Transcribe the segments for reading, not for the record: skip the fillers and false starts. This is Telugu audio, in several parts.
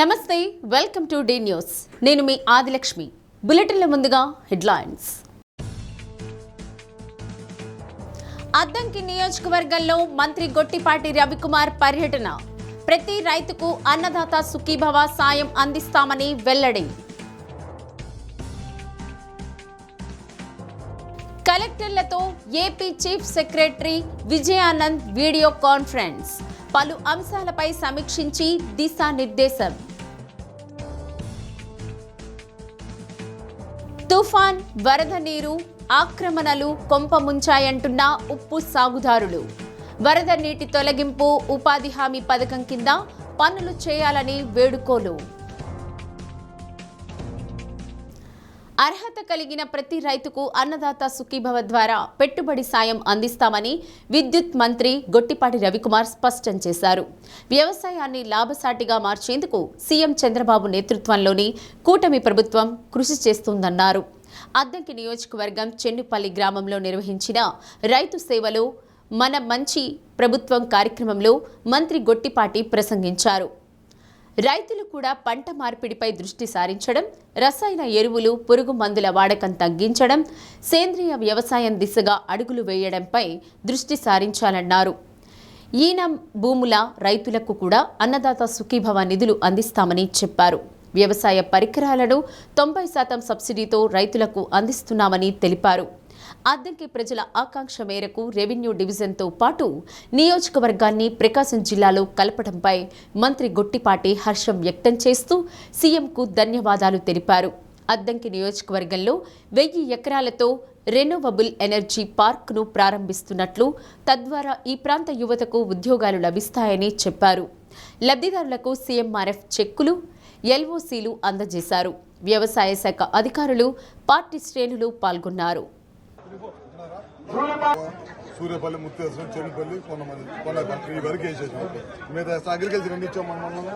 నమస్తే, వెల్కమ్ టు డి న్యూస్. నేను మీ ఆదిలక్ష్మి. బులెటిన్ల ముందుగా హెడ్లైన్స్. అద్దంకి నియోజకవర్గంలో మంత్రి గొట్టిపాటి రవికుమార్ పర్యటన. ప్రతి రైతుకు అన్నదాత సుఖీభవ సాయం అందిస్తామని వెల్లడి. కలెక్టర్లతో AP chief secretary Vijayanand video conference. పలు అంశాలపై సమీక్షించి దిశానిర్దేశం. తుఫాన్, వరద నీరు ఆక్రమణలు కొంపముంచాయంటున్న ఉప్పు సాగుదారులు. వరద నీటి తొలగింపు, ఉపాధి హామీ పథకం కింద పనులు చేయాలని వేడుకోలు. అర్హత కలిగిన ప్రతి రైతుకు అన్నదాత సుఖీభవ ద్వారా పెట్టుబడి సాయం అందిస్తామని విద్యుత్ మంత్రి గొట్టిపాటి రవికుమార్ స్పష్టం చేశారు. వ్యవసాయాన్ని లాభసాటిగా మార్చేందుకు సీఎం చంద్రబాబు నేతృత్వంలోని కూటమి ప్రభుత్వం కృషి చేస్తుందన్నారు. అద్దంకి నియోజకవర్గం చెన్నుపల్లి గ్రామంలో నిర్వహించిన రైతు సేవలో మన మంచి ప్రభుత్వం కార్యక్రమంలో మంత్రి గొట్టిపాటి ప్రసంగించారు. రైతులు కూడా పంట మార్పిడిపై దృష్టి సారించడం, రసాయన ఎరువులు, పురుగు మందుల వాడకం తగ్గించడం, సేంద్రియ వ్యవసాయం దిశగా అడుగులు వేయడంపై దృష్టి సారించాలన్నారు. ఈయన భూముల రైతులకు కూడా అన్నదాత సుఖీభవ నిధులు అందిస్తామని చెప్పారు. వ్యవసాయ పరికరాలను 90% సబ్సిడీతో రైతులకు అందిస్తున్నామని తెలిపారు. అద్దంకి ప్రజల ఆకాంక్ష మేరకు రెవెన్యూ డివిజన్తో పాటు నియోజకవర్గాన్ని ప్రకాశం జిల్లాలో కలపడంపై మంత్రి గొట్టిపాటి హర్షం వ్యక్తం చేస్తూ సీఎంకు ధన్యవాదాలు తెలిపారు. అద్దంకి నియోజకవర్గంలో 1000 ఎకరాలతో రెన్యూవబుల్ ఎనర్జీ పార్క్ను ప్రారంభిస్తున్నట్లు, తద్వారా ఈ ప్రాంత యువతకు ఉద్యోగాలు లభిస్తాయని చెప్పారు. లబ్ధిదారులకు సీఎంఆర్ఎఫ్ చెక్కులు, ఎల్ఓసీలు అందజేశారు. వ్యవసాయ శాఖ అధికారులు, పార్టీ శ్రేణులు పాల్గొన్నారు. సూర్యపల్లి, ముత్తేశ్వరం, చెన్నుపల్లి, ఈ వరకు వేసేసాం. మీద అగ్రికల్చర్ ఎన్ని ఇచ్చాం మన మండలంలో?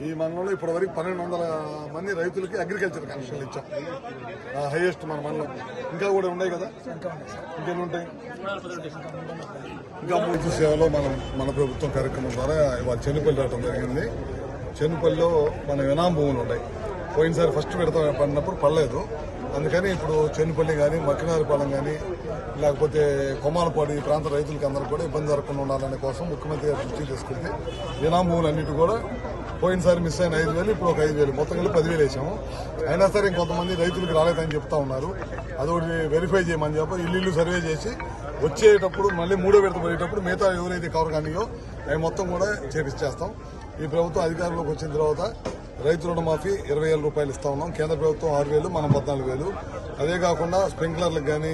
ఈ మండలంలో ఇప్పటి వరకు 1200 మంది రైతులకి అగ్రికల్చర్ కనెక్షన్లు ఇచ్చాం. హైయెస్ట్ మన మండలం. ఇంకా కూడా ఉన్నాయి కదా, ఇంకేమి ఉంటాయి? ఇంకా మూడు సేవలో మన ప్రభుత్వం కార్యక్రమం ద్వారా ఇవాళ చెన్నుపల్లి రావడం జరిగింది. చెన్నుపల్లిలో మన వినాం భూములు ఉన్నాయి. పోయినసారి ఫస్ట్ పడినప్పుడు పడలేదు. అందుకని ఇప్పుడు చెన్నుపల్లి కానీ, మక్కినారిపాలెం కానీ, లేకపోతే కొమ్మాలపాడు ఈ ప్రాంత రైతులకి అందరూ కూడా ఇబ్బంది జరగకుండా ఉండాలనే కోసం ముఖ్యమంత్రి గారు దృష్టి తీసుకుంటే వినామూలు అన్నిటి కూడా పోయినసారి మిస్ అయిన 5,000, ఇప్పుడు ఒక 5,000, మొత్తం కలిపి 10,000 వేసాము. అయినా సరే ఇంకొంతమంది రైతులకు రాలేదని చెప్తా ఉన్నారు. అదొకటి వెరిఫై చేయమని చెప్పి ఇల్లు సర్వే చేసి వచ్చేటప్పుడు మళ్ళీ 3వ విడత పోయేటప్పుడు మిగతా ఎవరైతే కవర్ కానియో అవి మొత్తం కూడా చేపిచ్చేస్తాం. ఈ ప్రభుత్వం అధికారంలోకి వచ్చిన తర్వాత రైతు రుణమాఫీ 20,000 రూపాయలు ఇస్తా ఉన్నాం. కేంద్ర ప్రభుత్వం 6,000, మనం 14,000. అదే కాకుండా స్ప్రింక్లర్లకు కానీ,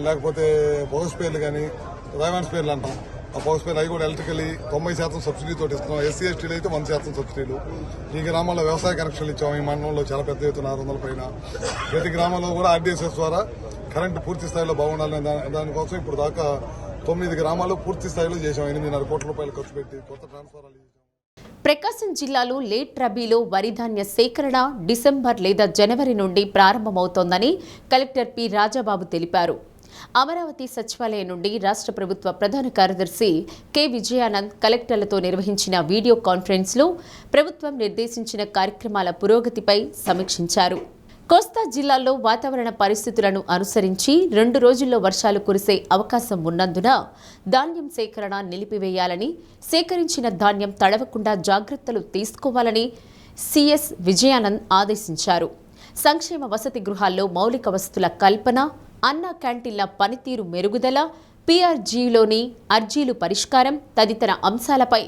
లేకపోతే పవర్ స్పేర్లు కానీ, రైవాన్ స్పేర్లు అంటాం, ఆ పవర్ స్పేర్లు అవి కూడా ఎలక్ట్రికలీ 90% సబ్సిడీతో ఇస్తున్నాం. ఎస్సీ ఎస్టీలు అయితే 100% సబ్సిడీలు. ఈ గ్రామాల్లో వ్యవసాయ కనెక్షన్లు ఇచ్చాం. ఈ మండలంలో చాలా పెద్ద ఎత్తున 600 పైన. ప్రతి గ్రామంలో కూడా ఆర్డీఎస్ఎస్ ద్వారా కరెంటు పూర్తి స్థాయిలో బాగుండాలని దానికోసం ఇప్పుడు దాకా 9 గ్రామాల్లో పూర్తి స్థాయిలో చేశాం. 8.5 కోట్ల రూపాయలు ఖర్చు పెట్టి కొత్త ట్రాన్స్ఫారాలు చేశాం. ప్రకాశం జిల్లాలో లేట్ రబీలో వరి ధాన్య సేకరణ డిసెంబర్ లేదా జనవరి నుండి ప్రారంభమవుతోందని కలెక్టర్ పి రాజాబాబు తెలిపారు. అమరావతి సచివాలయం నుండి రాష్ట్ర ప్రభుత్వ ప్రధాన కార్యదర్శి కె విజయానంద్ కలెక్టర్లతో నిర్వహించిన వీడియో కాన్ఫరెన్స్లో ప్రభుత్వం నిర్దేశించిన కార్యక్రమాల పురోగతిపై సమీక్షించారు. కోస్తా జిల్లాల్లో వాతావరణ పరిస్థితులను అనుసరించి 2 రోజుల్లో వర్షాలు కురిసే అవకాశం ఉన్నందున ధాన్యం సేకరణ నిలిపివేయాలని, సేకరించిన ధాన్యం తడవకుండా జాగ్రత్తలు తీసుకోవాలని సిఎస్ విజయానంద్ ఆదేశించారు. సంక్షేమ వసతి గృహాల్లో మౌలిక వసతుల కల్పన, అన్నా క్యాంటీన్ల పనితీరు మెరుగుదల, పీఆర్జీలోని అర్జీలు పరిష్కారం తదితర అంశాలపై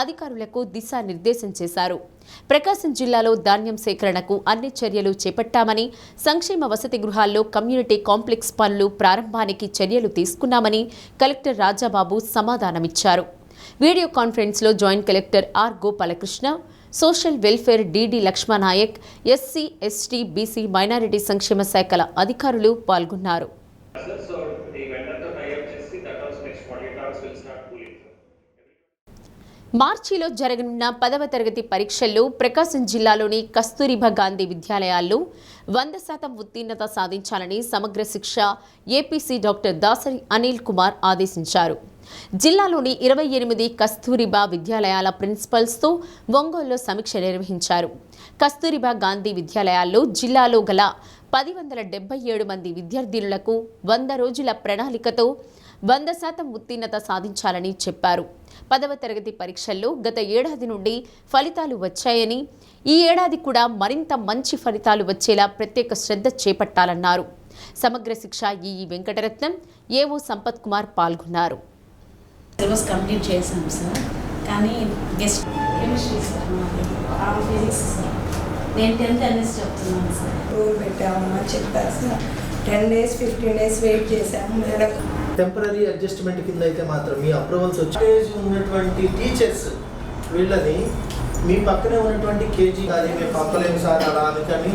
అధికారులకు దిశానిర్దేశం చేశారు. ప్రకాశం జిల్లాలో ధాన్యం సేకరణకు అన్ని చర్యలు చేపట్టామని, సంక్షేమ వసతి గృహాల్లో కమ్యూనిటీ కాంప్లెక్స్ పనులు ప్రారంభానికి చర్యలు తీసుకున్నామని కలెక్టర్ రాజాబాబు సమాధానమిచ్చారు. వీడియో కాన్ఫరెన్స్లో joint collector R Gopalakrishna, social welfare DD Lakshmananayak, SC, ST, BC, minority సంక్షేమ శాఖల అధికారులు పాల్గొన్నారు. మార్చిలో జరగనున్న 10వ తరగతి పరీక్షల్లో ప్రకాశం జిల్లాలోని కస్తూరిబా గాంధీ విద్యాలయాల్లో 100% ఉత్తీర్ణత సాధించాలని సమగ్ర శిక్ష ఏపీసీ డాక్టర్ దాసరి అనిల్ కుమార్ ఆదేశించారు. జిల్లాలోని 28 కస్తూరిబా విద్యాలయాల ప్రిన్సిపల్స్తో ఒంగోలులో సమీక్ష నిర్వహించారు. కస్తూరిబా గాంధీ విద్యాలయాల్లో జిల్లాలో గల 1,077 మంది విద్యార్థినులకు 100 రోజుల ప్రణాళికతో 100% ఉత్తీర్ణత సాధించాలని చెప్పారు. 10వ తరగతి పరీక్షల్లో గత ఏడాది నుండి ఫలితాలు వచ్చాయని, ఈ ఏడాది కూడా మరింత మంచి ఫలితాలు వచ్చేలా ప్రత్యేక శ్రద్ధ చేపట్టాలన్నారు. సమగ్ర శిక్ష ఈఈ వెంకటరత్నం, ఏవో సంపత్ కుమార్ పాల్గొన్నారు. సిలబస్ కంప్లీట్ చేశాం సార్, కానీ guest chemistry sir, physics sir. నేను 10th అనేసి చెప్తున్నాను సార్. రూల్ పెట్టామని చెప్పారు సార్. 10 days 15 days వెయిట్ చేశాము మేడం. టెంపరీ అడ్జస్ట్మెంట్ కింద అయితే మాత్రం మీ అప్రూవల్స్ వచ్చి ఉన్నటువంటి టీచర్స్ వీళ్ళని మీ పక్కనే ఉన్నటువంటి కేజీ అది మేము పంపలేము సార్ అలా అందుకని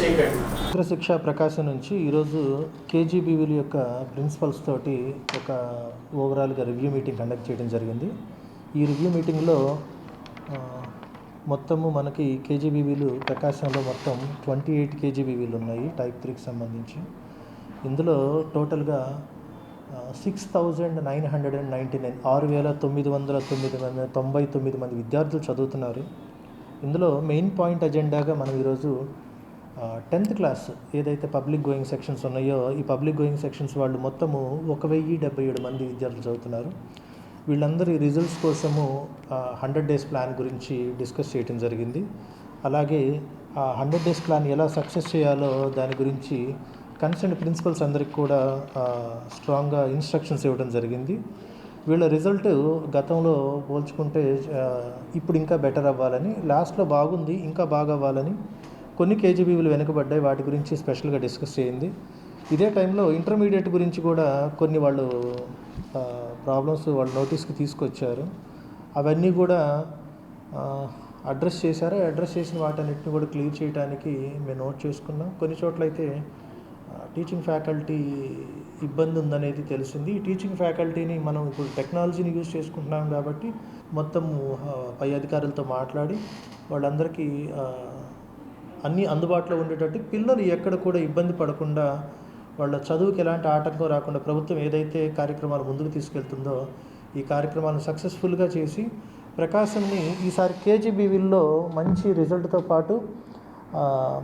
చేయకండి. శిక్ష ప్రకాశం నుంచి ఈరోజు కేజీబీవీల యొక్క ప్రిన్సిపల్స్ తోటి ఒక ఓవరాల్గా రివ్యూ మీటింగ్ కండక్ట్ చేయడం జరిగింది. ఈ రివ్యూ మీటింగ్లో మొత్తము మనకి కేజీబీవీలు ప్రకాశంలో మొత్తం 28 కేజీబీవీలు ఉన్నాయి టైప్ 3కి సంబంధించి. ఇందులో టోటల్గా 6,999 6,999 మంది విద్యార్థులు చదువుతున్నారు. ఇందులో మెయిన్ పాయింట్ అజెండాగా మనం ఈరోజు 10th క్లాస్ ఏదైతే పబ్లిక్ గోయింగ్ సెక్షన్స్ ఉన్నాయో ఈ పబ్లిక్ గోయింగ్ సెక్షన్స్ వాళ్ళు మొత్తము 1,077 మంది విద్యార్థులు చదువుతున్నారు. వీళ్ళందరి రిజల్ట్స్ కోసము 100 days ప్లాన్ గురించి డిస్కస్ చేయడం జరిగింది. అలాగే ఆ 100 days ప్లాన్ ఎలా సక్సెస్ చేయాలో దాని గురించి కన్సర్న్ ప్రిన్సిపల్స్ అందరికి కూడా స్ట్రాంగ్గా ఇన్స్ట్రక్షన్స్ ఇవ్వడం జరిగింది. వీళ్ళ రిజల్ట్ గతంలో పోల్చుకుంటే ఇప్పుడు ఇంకా బెటర్ అవ్వాలని, లాస్ట్లో బాగుంది ఇంకా బాగా అవ్వాలని, కొన్ని కేజీబీవీలు వెనుకబడ్డాయి వాటి గురించి స్పెషల్గా డిస్కస్ చేయింది. ఇదే టైంలో ఇంటర్మీడియట్ గురించి కూడా కొన్ని వాళ్ళు ప్రాబ్లమ్స్ వాళ్ళ నోటీస్కి తీసుకొచ్చారు. అవన్నీ కూడా అడ్రస్ చేశారు. అడ్రస్ చేసిన వాటన్నిటిని కూడా క్లియర్ చేయడానికి మేము నోట్ చేసుకున్నాం. కొన్ని చోట్ల అయితే టీచింగ్ ఫ్యాకల్టీ ఇబ్బంది ఉందనేది తెలిసింది. ఈ టీచింగ్ ఫ్యాకల్టీని మనం ఇప్పుడు టెక్నాలజీని యూజ్ చేసుకుంటున్నాం కాబట్టి మొత్తం పై అధికారులతో మాట్లాడి వాళ్ళందరికీ అన్నీ అందుబాటులో ఉండేటట్టు, పిల్లలు ఎక్కడ కూడా ఇబ్బంది పడకుండా వాళ్ళ చదువుకి ఎలాంటి ఆటంకం రాకుండా ప్రభుత్వం ఏదైతే కార్యక్రమాలు ముందుకు తీసుకెళ్తుందో ఈ కార్యక్రమాలను సక్సెస్ఫుల్గా చేసి ప్రకాశంని ఈసారి కేజీబీవీల్లో మంచి రిజల్ట్తో పాటు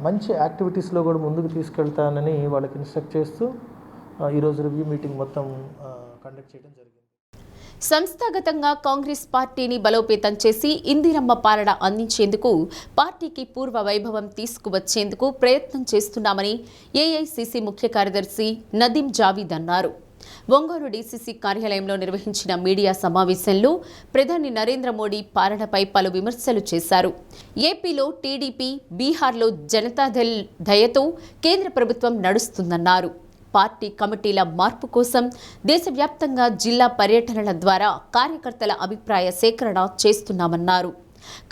మంచి యాక్టివిటీస్లో కూడా ముందుకు తీసుకెళ్తానని వాళ్ళకి ఇన్స్ట్రక్ట్ చేస్తూ ఈరోజు రివ్యూ మీటింగ్ మొత్తం కండక్ట్ చేయడం జరిగింది. సంస్థాగతంగా కాంగ్రెస్ పార్టీని బలోపేతం చేసి ఇందిరమ్మ పాలన అందించేందుకు, పార్టీకి పూర్వ వైభవం తీసుకువచ్చేందుకు ప్రయత్నం చేస్తున్నామని ఏఐసీసీ ముఖ్య కార్యదర్శి నదీం జావీద్ అన్నారు. ఒంగోలు డీసీసీ కార్యాలయంలో నిర్వహించిన మీడియా సమావేశంలో ప్రధాని నరేంద్ర మోడీ పాలనపై పలు విమర్శలు చేశారు. ఏపీలో టీడీపీ, బీహార్లో జనతాదళ్ దయతో కేంద్ర ప్రభుత్వం నడుస్తుందన్నారు. పార్టీ కమిటీల మార్పు కోసం దేశవ్యాప్తంగా జిల్లా పర్యటనల ద్వారా కార్యకర్తల అభిప్రాయ సేకరణ చేస్తున్నామన్నారు.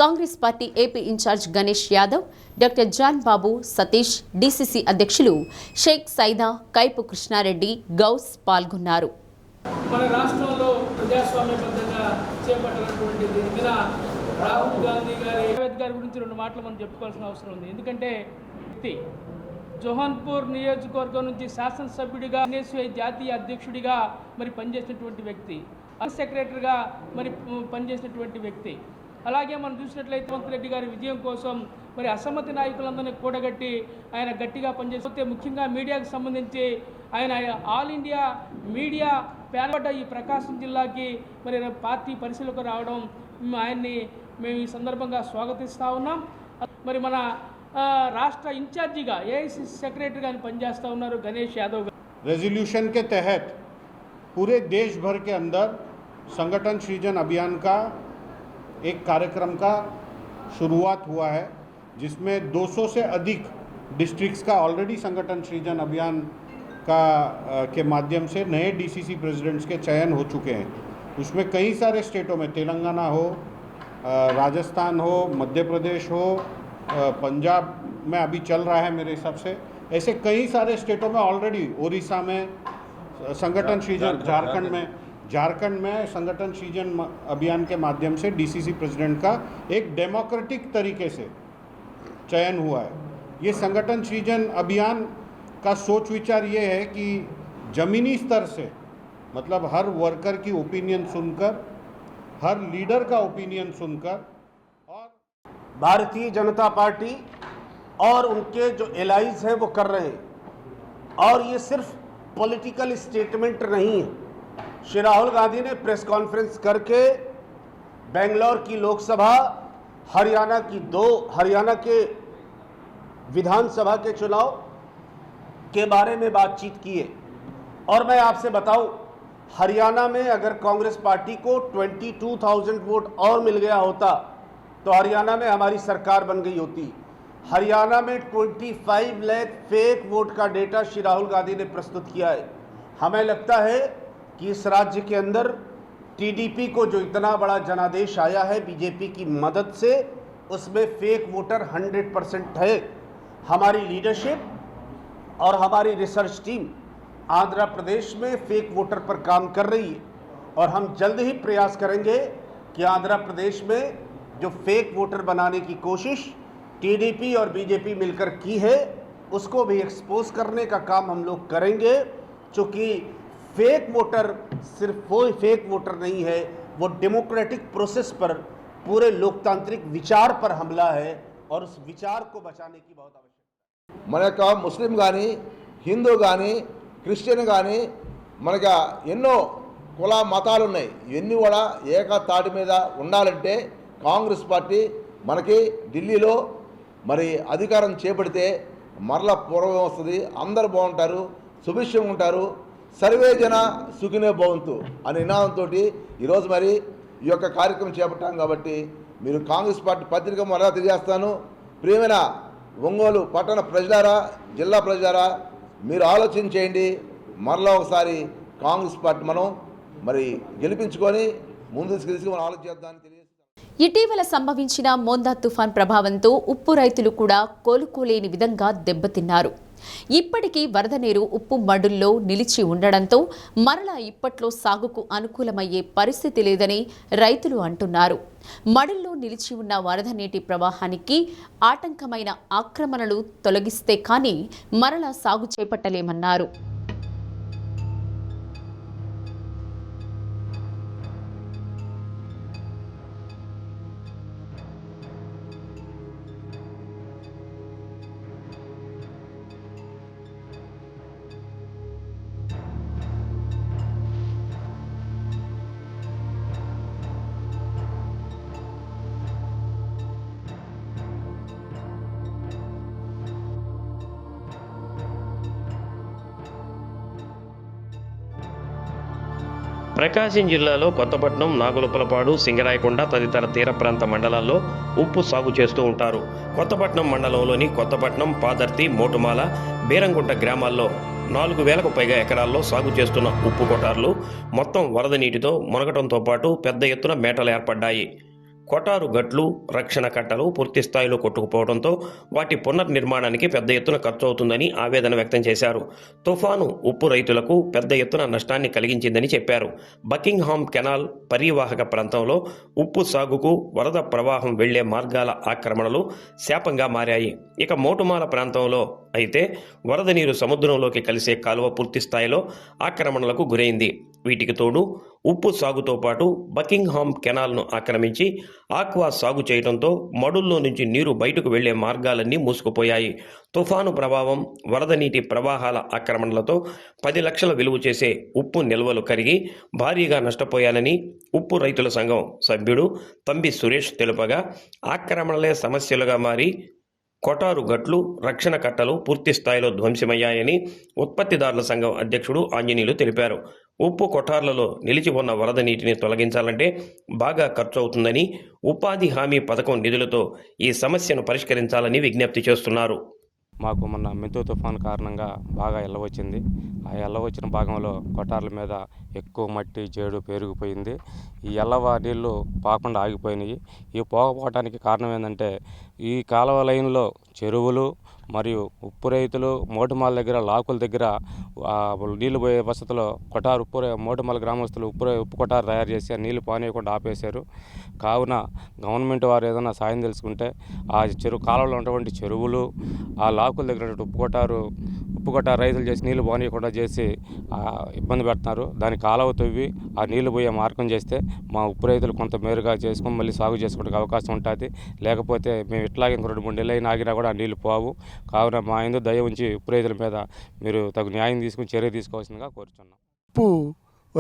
Congress party AP incharge Ganesh Yadav, doctor John Babu Satish, DCC అధ్యక్షులు షేక్ సైదా, కైపు కృష్ణారెడ్డి, గౌస్ పాల్గొన్నారు. మన రాష్ట్రంలో ప్రజాస్వామ్యబద్ధంగా చేపట్టినటువంటి దీని మీద రాహుల్ గాంధీ గారి గురించి 2 మాటలు మనం చెప్పుకోవాల్సిన అవసరం ఉంది. ఎందుకంటే జోహాన్పూర్ నియోజకవర్గం నుంచి శాసనసభ్యుడిగా, ఎన్ఎస్వై జాతీయ అధ్యక్షుడిగా మరి పనిచేసినటువంటి వ్యక్తి, సెక్రటరీగా మరి పనిచేసినటువంటి వ్యక్తి. అలాగే మనం చూసినట్లయితే రేవంత్ రెడ్డి గారి విజయం కోసం మరి అసమ్మతి నాయకులందరినీ కూడగట్టి ఆయన గట్టిగా పనిచేస్తే, ముఖ్యంగా మీడియాకు సంబంధించి ఆయన ఆల్ ఇండియా మీడియా ప్యానల్ ఈ ప్రకాశం జిల్లాకి మరి పార్టీ పరిశీలనకు రావడం ఆయన్ని మేము ఈ సందర్భంగా స్వాగతిస్తూ ఉన్నాం. మరి మన రాష్ట్ర ఇన్ఛార్జిగా ఏఐసీసీ సెక్రటరీగా పనిచేస్తూ ఉన్నారు గణేష్ యాదవ్. रेजोल्यूशन के तहत पूरे देश भर के अंदर संगठन सृजन अभियान का एक कार्यक्रम का शुरुआत हुआ है, जिसमें 200 से अधिक डिस्ट्रिक्ट्स का ऑलरेडी संगठन सृजन अभियान का के माध्यम से नए डीसीसी प्रेसिडेंट्स के चयन हो चुके हैं. उसमें कई सारे स्टेटों में तेलंगाना हो, राजस्थान हो, मध्य प्रदेश हो, पंजाब में अभी चल रहा है मेरे हिसाब से, ऐसे कई सारे स्टेटों में ऑलरेडी, उड़ीसा में संगठन सृजन, झारखंड में संगठन सृजन अभियान के माध्यम से डीसीसी प्रेसिडेंट का एक डेमोक्रेटिक तरीके से चयन हुआ है. ये संगठन सृजन अभियान का सोच विचार ये है कि ज़मीनी स्तर से मतलब हर वर्कर की ओपिनियन सुनकर, हर लीडर का ओपिनियन सुनकर, और भारतीय जनता पार्टी और उनके जो एलाइज हैं वो कर रहे हैं। और ये सिर्फ पॉलिटिकल स्टेटमेंट नहीं है। श्री राहुल गांधी ने प्रेस कॉन्फ्रेंस करके बेंगलोर की लोकसभा, हरियाणा के विधानसभा के चुनाव के बारे में बातचीत की है। और मैं आपसे बताऊं, हरियाणा में अगर कांग्रेस पार्टी को 22,000 वोट और मिल गया होता तो हरियाणा में हमारी सरकार बन गई होती। हरियाणा में 25 लाख फेक वोट का डेटा श्री राहुल गांधी ने प्रस्तुत किया है। हमें लगता है कि इस राज्य के अंदर टीडीपी को जो इतना बड़ा जनादेश आया है बीजेपी की मदद से, उसमें फेक वोटर 100% है। हमारी लीडरशिप और हमारी रिसर्च टीम आंध्र प्रदेश में फेक वोटर पर काम कर रही है और हम जल्द ही प्रयास करेंगे कि आंध्र प्रदेश में जो फेक वोटर बनाने की कोशिश टीडीपी और बीजेपी मिलकर की है, उसको भी एक्सपोज करने का काम हम लोग करेंगे। क्योंकि फेक वोटर सिर्फ वो फेक वोटर नहीं है, वो डेमोक्रेटिक प्रोसेस पर, पूरे लोकतांत्रिक विचार पर हमला है और उस विचार को बचाने की बहुत आवश्यकता है। మన యొక్క ముస్లిం కానీ, హిందూ కానీ, క్రిస్టియన్ కానీ, మనకి ఎన్నో కుల మతాలు ఉన్నాయి. ఇవన్నీ కూడా ఏకతాటి మీద ఉండాలంటే కాంగ్రెస్ పార్టీ మనకి ఢిల్లీలో మరి అధికారం చేపడితే మరలా పూర్వం వస్తుంది. అందరూ బాగుంటారు, సుభిక్షంగా ఉంటారు. సర్వే జన సుఖినే భవంతు అనే నినాదంతో ఈరోజు మరి ఈ యొక్క కార్యక్రమం చేపట్టాం. కాబట్టి మీరు కాంగ్రెస్ పార్టీ పత్రిక మరలా తెలియజేస్తాను. ప్రియమైన ఒంగోలు పట్టణ ప్రజలారా, జిల్లా ప్రజలారా, మీరు ఆలోచన చేయండి. మరలా ఒకసారి కాంగ్రెస్ పార్టీ మనం మరి గెలిపించుకొని ముందు తీసుకు మనం ఆలోచన చేద్దామని తెలియజేస్తాను. ఇటీవల సంభవించిన మోందా తుఫాన్ ప్రభావంతో ఉప్పు రైతులు కూడా కోలుకోలేని విధంగా దెబ్బతిన్నారు. ఇప్పటికీ వరద నీరు ఉప్పు మడుల్లో నిలిచి ఉండడంతో మరలా ఇప్పట్లో సాగుకు అనుకూలమయ్యే పరిస్థితి లేదని రైతులు అంటున్నారు. మడుల్లో నిలిచి ఉన్న వరద నీటి ప్రవాహానికి ఆటంకమైన ఆక్రమణలు తొలగిస్తే కానీ మరలా సాగు చేపట్టలేమన్నారు. ప్రకాశం జిల్లాలో కొత్తపట్నం, నాగులపలపాడు, సింగరాయకొండ తదితర తీర ప్రాంత మండలాల్లో ఉప్పు సాగు చేస్తూ ఉంటారు. కొత్తపట్నం మండలంలోని కొత్తపట్నం, పాదర్తి, మోటుమాల, బేరంగుంట గ్రామాల్లో 4,000కు పైగా ఎకరాల్లో సాగు చేస్తున్న ఉప్పు కొటార్లు మొత్తం వరద నీటితో మునగటంతో పాటు పెద్ద ఎత్తున మేటలు ఏర్పడ్డాయి. కొటారు గట్లు, రక్షణ కట్టలు పూర్తి స్థాయిలో కొట్టుకుపోవడంతో వాటి పునర్నిర్మాణానికి పెద్ద ఎత్తున ఖర్చు అవుతుందని ఆవేదన వ్యక్తం చేశారు. తుఫాను ఉప్పు రైతులకు పెద్ద ఎత్తున నష్టాన్ని కలిగించిందని చెప్పారు. బకింగ్హామ్ కెనాల్ పరీవాహక ప్రాంతంలో ఉప్పు సాగుకు వరద ప్రవాహం వెళ్లే మార్గాల ఆక్రమణలు శాపంగా మారాయి. ఇక మోటుమాల ప్రాంతంలో అయితే వరద నీరు సముద్రంలోకి కలిసే కాలువ పూర్తి స్థాయిలో ఆక్రమణలకు గురైంది. వీటికి తోడు ఉప్పు సాగుతో పాటు బకింగ్హామ్ కెనాల్ను ఆక్రమించి ఆక్వా సాగు చేయడంతో మడుల్లో నుంచి నీరు బయటకు వెళ్లే మార్గాలన్నీ మూసుకుపోయాయి. తుఫాను ప్రభావం, వరద నీటి ప్రవాహాల ఆక్రమణలతో 10 లక్షల విలువ చేసే ఉప్పు నిల్వలు కరిగి భారీగా నష్టపోయానని ఉప్పు రైతుల సంఘం సభ్యుడు తంబి సురేష్ తెలుపగా, ఆక్రమణలే సమస్యలుగా మారి కొటారు గట్లు, రక్షణ కట్టలు పూర్తి స్థాయిలో ధ్వంసమయ్యాయని ఉత్పత్తిదారుల సంఘం అధ్యక్షుడు ఆంజనేయులు తెలిపారు. ఉప్పు కొఠార్లలో నిలిచి ఉన్న వరద నీటిని తొలగించాలంటే బాగా ఖర్చు అవుతుందని, ఉపాధి హామీ పథకం నిధులతో ఈ సమస్యను పరిష్కరించాలని విజ్ఞప్తి చేస్తున్నారు. మాకు మొన్న మెంతు తుఫాను కారణంగా బాగా ఎల్లవచ్చింది. ఆ ఎల్లవచ్చిన భాగంలో కొటార్ల మీద ఎక్కువ మట్టి, జేడు పెరిగిపోయింది. ఈ ఎల్లవ నీళ్ళు పోకుండా ఆగిపోయినాయి. ఈ పోకపోవడానికి కారణం ఏంటంటే ఈ కాలువ లైన్లో చెరువులు మరియు ఉప్పు రైతులు మోటుమాల దగ్గర లాకుల దగ్గర నీళ్లు పోయే వసతిలో మోటుమాల గ్రామస్తులు ఉప్పు కొటారు తయారు చేసి ఆ నీళ్లు పానీయకుండా ఆపేశారు. కావున గవర్నమెంట్ వారు ఏదైనా సాయం తెలుసుకుంటే ఆ కాలంలో ఉన్నటువంటి చెరువులు, ఆ లాకుల దగ్గర ఉప్పు కొటారు రైతులు చేసి నీళ్లు పోనీయకుండా చేసి ఇబ్బంది పెడుతున్నారు. దాని కాలువ తవ్వి ఆ నీళ్లు పోయే మార్గం చేస్తే మా ఉప్పు రైతులు కొంత మేరుగా చేసుకొని మళ్ళీ సాగు చేసుకోవడానికి అవకాశం ఉంటుంది. లేకపోతే మేము ఇట్లాగే ఇంకో 2-3 నెలలు అయినా ఆగినా కూడా ఆ నీళ్లు పోవు. కావున మా ఇందు దయ ఉంచి ఉప్పు రైతుల మీద మీరు తగు న్యాయం తీసుకుని చర్య తీసుకోవాల్సిందిగా కోరుచున్నాం. ఉప్పు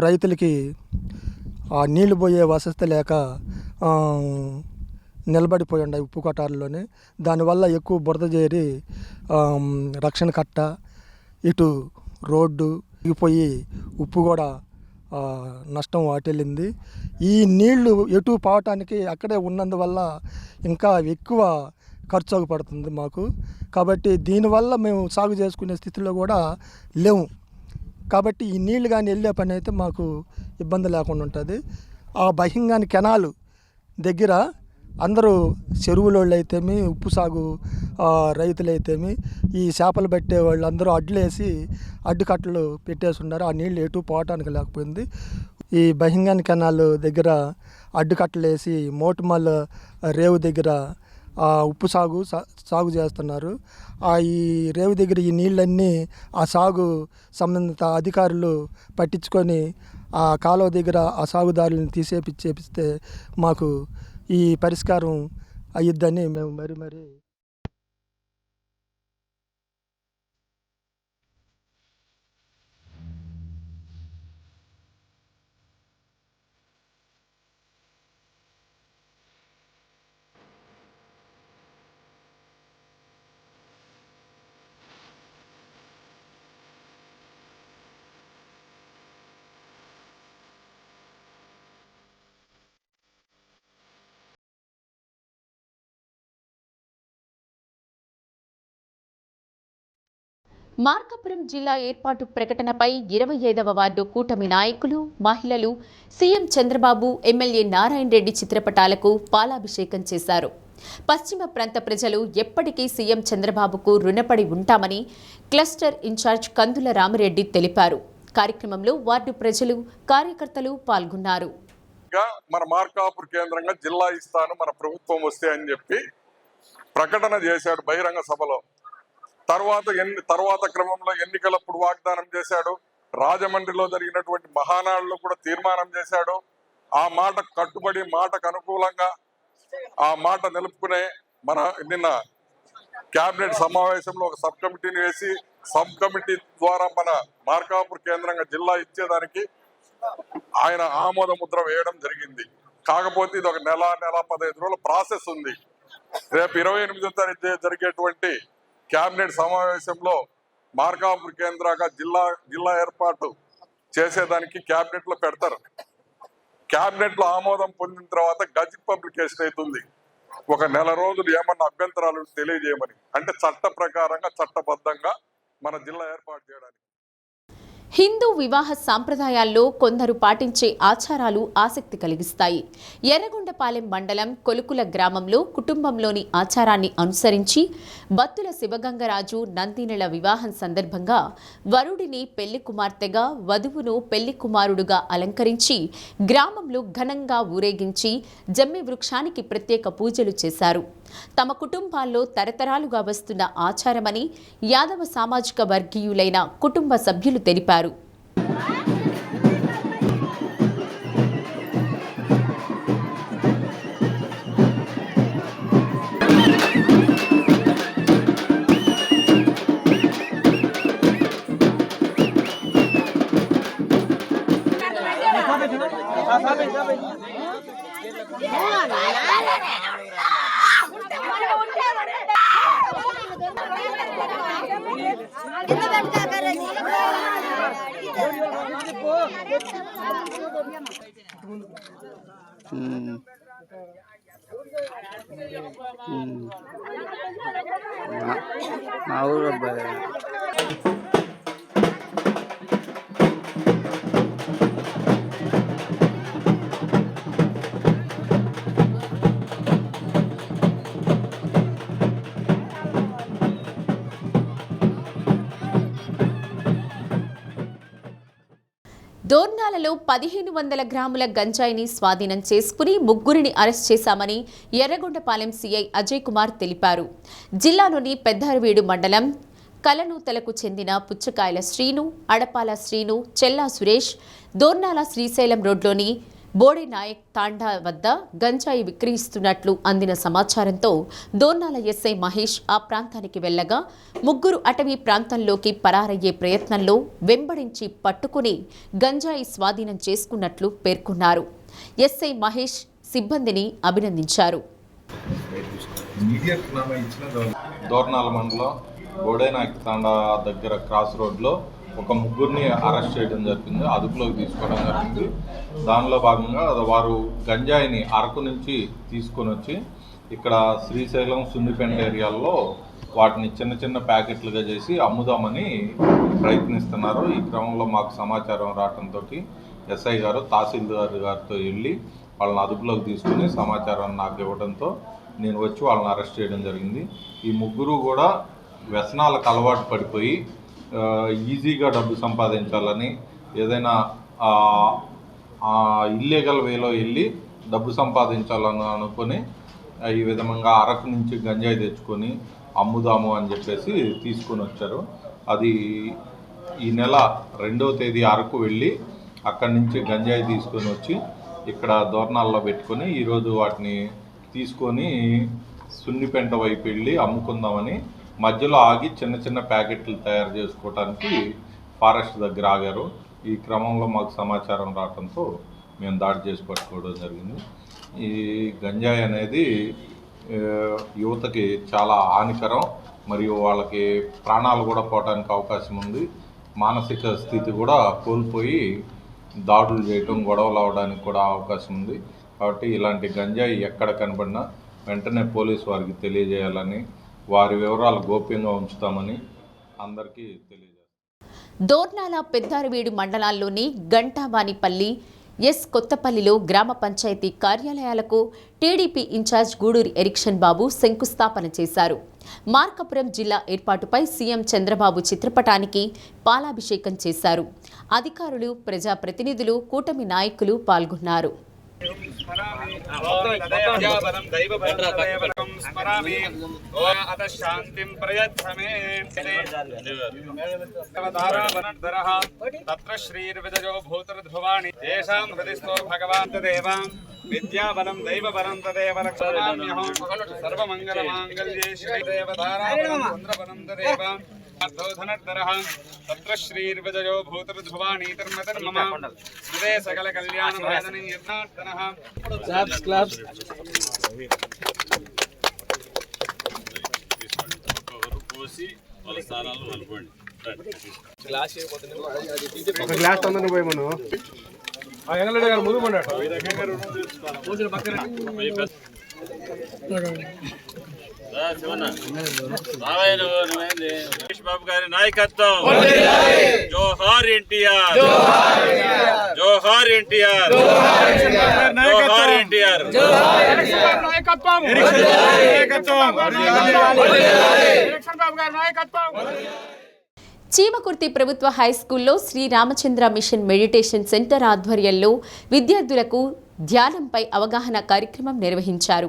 రైతులకి ఆ నీళ్లు పోయే వసతి లేక నిలబడిపోయి ఉన్నాయి ఉప్పు కొటారులోనే. దానివల్ల ఎక్కువ బురద చేరి రక్షణ కట్ట, ఇటు రోడ్డు ఇగిపోయి ఉప్పు కూడా నష్టం వాటిల్లింది. ఈ నీళ్లు ఎటు పోవటానికి అక్కడే ఉన్నందువల్ల ఇంకా ఎక్కువ ఖర్చు పడుతుంది మాకు. కాబట్టి దీనివల్ల మేము సాగు చేసుకునే స్థితిలో కూడా లేవు. కాబట్టి ఈ నీళ్లు కానీ వెళ్ళే పని అయితే మాకు ఇబ్బంది లేకుండా ఉంటుంది. ఆ బహింగాని కెనాలు దగ్గర అందరూ చెరువులోళ్ళు అయితేమి, ఉప్పు సాగు రైతులైతేమి, ఈ చేపలు పెట్టే వాళ్ళు అందరూ అడ్లేసి అడ్డుకట్టలు పెట్టేసి ఉన్నారు. ఆ నీళ్ళు ఎటు పోవటానికి లేకపోయింది. ఈ బహింగాని కెనాల్ దగ్గర అడ్డుకట్టలు వేసి మోటుమల్ రేవు దగ్గర ఉప్పు సాగు చేస్తున్నారు. ఈ రేవు దగ్గర ఈ నీళ్ళన్నీ ఆ సాగు సంబంధిత అధికారులు పట్టించుకొని ఆ కాలువ దగ్గర ఆ సాగుదారులను చేపిస్తే మాకు ఈ పరిష్కారం అయ్యిద్దని మేము మరి మార్కాపురం జిల్లా ఏర్పాటు ప్రకటనపై 25వ వార్డు కూటమి నాయకులు, మహిళలు సీఎం చంద్రబాబు, ఎమ్మెల్యే నారాయణ రెడ్డి చిత్రపటాలకు పాలాభిషేకం చేశారు. పశ్చిమ ప్రాంత ప్రజలు ఎప్పటికీ సీఎం చంద్రబాబుకు రుణపడి ఉంటామని క్లస్టర్ ఇన్ఛార్జ్ కందుల రామిరెడ్డి తెలిపారు. కార్యక్రమంలో వార్డు ప్రజలు, కార్యకర్తలు పాల్గొన్నారు. మన మార్కాపురం కేంద్రంగా జిల్లా ఇస్తాను మన ప్రభుత్వం వస్తే అని చెప్పి ప్రకటన చేశాడు బహిరంగ సభలో. తర్వాత క్రమంలో ఎన్నికలప్పుడు వాగ్దానం చేశాడు. రాజమండ్రిలో జరిగినటువంటి మహానాడులో కూడా తీర్మానం చేశాడు. ఆ మాట కట్టుబడి, మాటకు అనుకూలంగా ఆ మాట నిలుపుకునే మన నిన్న కేబినెట్ సమావేశంలో ఒక సబ్ కమిటీని వేసి, సబ్ కమిటీ ద్వారా మన మార్కాపురం కేంద్రంగా జిల్లా ఇచ్చేదానికి ఆయన ఆమోద ముద్ర వేయడం జరిగింది. కాకపోతే ఇది ఒక నెల 15 రోజుల ప్రాసెస్ ఉంది. రేపు 28వ తారీఖు జరిగేటువంటి కేబినెట్ సమావేశంలో మార్కాపురం కేంద్రంగా జిల్లా ఏర్పాటు చేసేదానికి కేబినెట్ లో పెడతారు. కేబినెట్ లో ఆమోదం పొందిన తర్వాత గజెట్ పబ్లికేషన్ అవుతుంది. ఒక నెల రోజులు ఏమన్నా అభ్యంతరాలు తెలియజేయమని, అంటే చట్ట ప్రకారంగా చట్టబద్ధంగా మన జిల్లా ఏర్పాటు చేయడానికి. హిందూ వివాహ సాంప్రదాయాల్లో కొందరు పాటించే ఆచారాలు ఆసక్తి కలిగిస్తాయి. ఎర్రగొండపాలెం మండలం కొలుకుల గ్రామంలో కుటుంబంలోని ఆచారాన్ని అనుసరించి బత్తుల శివగంగరాజు నందినెల వివాహం సందర్భంగా వరుడిని పెళ్లి కుమార్తెగా, వధువును పెళ్లి కుమారుడుగా అలంకరించి గ్రామంలో ఘనంగా ఊరేగించి జమ్మి వృక్షానికి ప్రత్యేక పూజలు చేశారు. తమ కుటుంబాల్లో తరతరాలుగా వస్తున్న ఆచారమని యాదవ సామాజిక వర్గీయులైన కుటుంబ సభ్యులు తెలిపారు. మా ఊరు అబ్బాయి దోర్నాలలో 1500 గ్రాముల గంజాయిని స్వాధీనం చేసుకుని ముగ్గురిని అరెస్ట్ చేశామని ఎర్రగొండపాలెం సీఐ అజయ్ కుమార్ తెలిపారు. జిల్లాలోని పెద్దారవీడు మండలం కలనూతలకు చెందిన పుచ్చకాయల శ్రీను, అడపాల శ్రీను, చెల్లా సురేష్ దోర్నాల శ్రీశైలం రోడ్లోని బోడే నాయక్ తాండా వద్ద గంజాయి విక్రయిస్తున్నట్లు అందిన సమాచారంతో దోర్నాల ఎస్ఐ మహేష్ ఆ ప్రాంతానికి వెళ్లగా ముగ్గురు అటవీ ప్రాంతంలోకి పరారయ్యే ప్రయత్నంలో వెంబడించి పట్టుకుని గంజాయి స్వాధీనం చేసుకున్నట్లు పేర్కొన్నారు. ఎస్ఐ మహేష్ సిబ్బందిని అభినందించారు. దోర్నాల మండలం బోడే నాయక్ తాండా దగ్గర క్రాస్ రోడ్లో ఒక ముగ్గురిని అరెస్ట్ చేయడం జరిగింది, అదుపులోకి తీసుకోవడం జరిగింది. దానిలో భాగంగా వారు గంజాయిని అరకు నుంచి తీసుకొని వచ్చి ఇక్కడ శ్రీశైలం సున్నిపెంట ఏరియాల్లో వాటిని చిన్న చిన్న ప్యాకెట్లుగా చేసి అమ్ముదామని ప్రయత్నిస్తున్నారు. ఈ క్రమంలో మాకు సమాచారం రావడంతో ఎస్ఐ గారు తహసీల్దార్ గారితో వెళ్ళి వాళ్ళని అదుపులోకి తీసుకుని సమాచారాన్ని నాకు ఇవ్వడంతో నేను వచ్చి వాళ్ళని అరెస్ట్ చేయడం జరిగింది. ఈ ముగ్గురు కూడా వ్యసనాలకు అలవాటు పడిపోయి ఈజీగా డబ్బు సంపాదించాలని, ఏదైనా ఇల్లీగల్ వేలో వెళ్ళి డబ్బు సంపాదించాలని అనుకొని ఈ విధంగా అరకు నుంచి గంజాయి తెచ్చుకొని అమ్ముదాము అని చెప్పేసి తీసుకొని వచ్చారు. అది ఈ నెల 2వ తేదీ అరకు వెళ్ళి అక్కడి నుంచి గంజాయి తీసుకొని వచ్చి ఇక్కడ దోర్నాల్లో పెట్టుకొని ఈరోజు వాటిని తీసుకొని సున్నిపెంట వైపు వెళ్ళి అమ్ముకుందామని మధ్యలో ఆగి చిన్న చిన్న ప్యాకెట్లు తయారు చేసుకోవడానికి ఫారెస్ట్ దగ్గర ఆగారు. ఈ క్రమంలో మాకు సమాచారం రావడంతో మేము దాడి చేసి పట్టుకోవడం జరిగింది. ఈ గంజాయి అనేది యువతకి చాలా హానికరం, మరియు వాళ్ళకి ప్రాణాలు కూడా పోవడానికి అవకాశం ఉంది. మానసిక స్థితి కూడా కోల్పోయి దాడులు చేయటం, గొడవలు అవడానికి కూడా అవకాశం ఉంది. కాబట్టి ఇలాంటి గంజాయి ఎక్కడ కనబడినా వెంటనే పోలీసు వారికి తెలియజేయాలని, వారి వివరాలు గోప్యంగా ఉంచుతామని అందరికీ తెలియజేస్తారు. దోర్నాల పెద్దారవీడు మండలాల్లోని గంటావానిపల్లి, కొత్తపల్లిలో గ్రామ పంచాయతీ కార్యాలయాలకు టీడీపీ ఇన్ఛార్జ్ గూడూరి ఎరిక్షన్ బాబు శంకుస్థాపన చేశారు. మార్కాపురం జిల్లా ఏర్పాటుపై సీఎం చంద్రబాబు చిత్రపటానికి పాలాభిషేకం చేశారు. అధికారులు, ప్రజాప్రతినిధులు, కూటమి నాయకులు పాల్గొన్నారు. విద్యాబలం దైవబలం తదేవ రక్షామ్యహం సర్వమంగళమాంగళ్యే శ్రీదేవతారాబలం తదేవ అర్థోధనర్ధరః తత్ర శ్రీర్విజయో భూతర్ధ్రువాణీతర్మతర్మమ హృదే సకల కళ్యాణభాజనే యత్నార్దనః క్లాప్స్ పోసి వాళ్ళ స్థానాల్లో అనుకోండి. గ్లాస్ ఒక గ్లాస్ తొందరగా పోయి మనం ఎంగళరెడ్డి గారు ముందు పడ్డాడు బాబు గారి నాయకత్వం. జోహార్ ఎన్టీఆర్, జోహార్ ఎన్టీఆర్, జోహార్ ఎన్టీఆర్. చీమకుర్తి ప్రభుత్వ హైస్కూల్లో Shri Ramachandra mission meditation centre ఆధ్వర్యంలో విద్యార్థులకు ధ్యానంపై అవగాహన కార్యక్రమం నిర్వహించారు.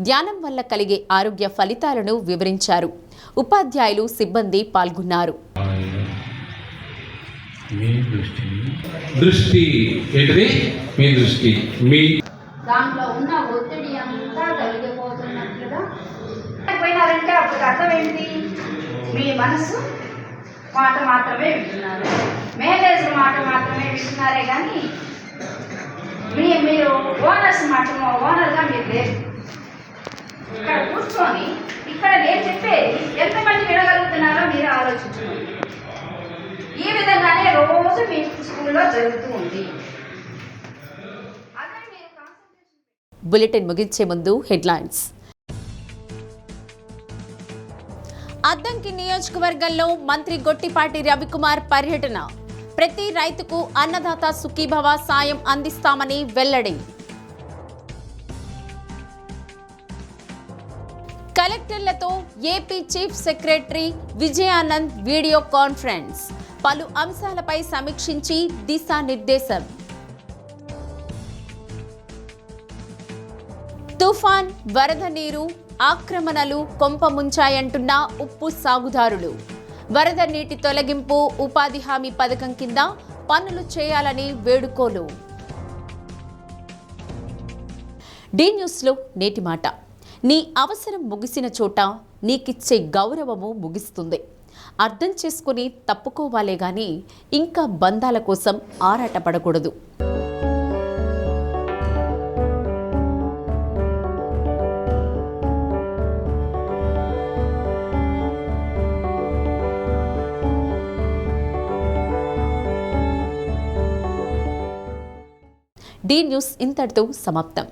ధ్యానం వల్ల కలిగే ఆరోగ్య ఫలితాలను వివరించారు. ఉపాధ్యాయులు, సిబ్బంది పాల్గొన్నారు. దాంట్లో ఉన్న ఒత్తిడి అంతా తొలగిపోతున్నట్లుగా పోయినారంటే అప్పుడు అర్థం ఏంటి? మీ మనసు మాట మాత్రమే వింటున్నారు, మేనేజర్ మాట మాత్రమే వింటున్నారే కానీ మీరు ఓనర్గా మీరు లేదు. ఇక్కడ కూర్చొని ఇక్కడ నేను చెప్పేది ఎంతమంది వినగలుగుతున్నారో మీరు ఆలోచించుకోండి. ఈ విధంగానే రోజు మీ స్కూల్లో జరుగుతూ ఉంది. బులెటిన్ ముగించే ముందు హెడ్లైన్స్. అద్దంకి నియోజకవర్గంలో మంత్రి గొట్టిపాటి రవికుమార్ పర్యటన. ప్రతి రైతుకు అన్నదాత సుఖీభవ సాయం అందిస్తామని వెల్లడి. కలెక్టర్లతో AP chief secretary Vijayanand video conference. పలు అంశాలపై సమీక్షించి దిశానిర్దేశం. తుఫాన్, వరద నీరు, ఆక్రమణలు కొంపముంచాయంటున్న ఉప్పు సాగుదారులు. వరద నీటి తొలగింపు, ఉపాధి హామీ పథకం కింద పనులు చేయాలని వేడుకోలు. డి న్యూస్లో నేటి మాట. నీ అవసరం ముగిసిన చోట నీకిచ్చే గౌరవము ముగిస్తుంది. అర్థం చేసుకుని తప్పుకోవాలే గాని ఇంకా బంధాల కోసం ఆరాటపడకూడదు. డి న్యూస్ ఇంతటితో సమాప్తం.